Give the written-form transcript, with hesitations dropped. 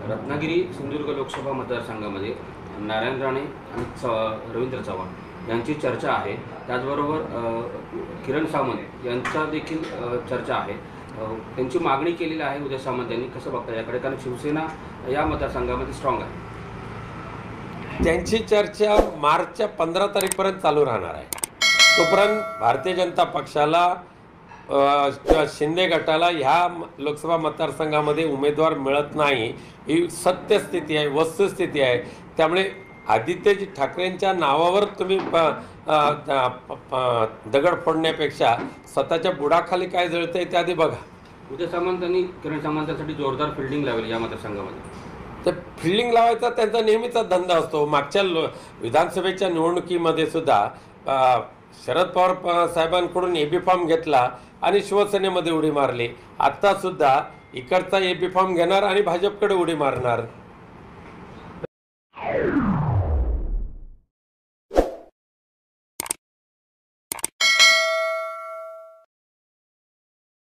रत्नागिरी सिंधुदुर्ग लोकसभा मतदारसंघामध्ये नारायण राणे आणि रवींद्र चव्हाण यांची चर्चा आहे। त्याचबरोबर किरण सामंत यांचा देखील चर्चा आहे। त्यांची मागणी केलेली आहे उदय सामंत यांनी। कसं बघता याकडे, कारण शिवसेना या मतदारसंघामध्ये स्ट्रॉंग आहे। त्यांची चर्चा मार्चच्या 15 तारीखपर्यंत चालू राहणार आहे। तोपर्यंत भारतीय जनता पक्षाला शिंदे गटाला ह्या लोकसभा मतदारसंघामध्ये उमेदवार मिळत नाही, ही सत्यस्थिती आहे, वस्तुस्थिती आहे। त्यामुळे आदित्यजी ठाकरेंच्या नावावर तुम्ही दगड फोडण्यापेक्षा स्वतःच्या बुडाखाली काय जळतंय ते आधी बघा। उदय सामंत आणि किरण सामंतांसाठी जोरदार फिल्डिंग लावली या मतदारसंघामध्ये। तर फिल्डिंग लावायचा त्यांचा नेहमीचा धंदा असतो। मागच्या विधानसभेच्या निवडणुकीमध्ये सुद्धा शरद पवार साहेबांकडून एबी फॉर्म घेतला आणि शिवसेनेमध्ये उडी मारली। आता सुद्धा इकडचा एबी फॉर्म घेणार आणि भाजपकडे उडी मारणार।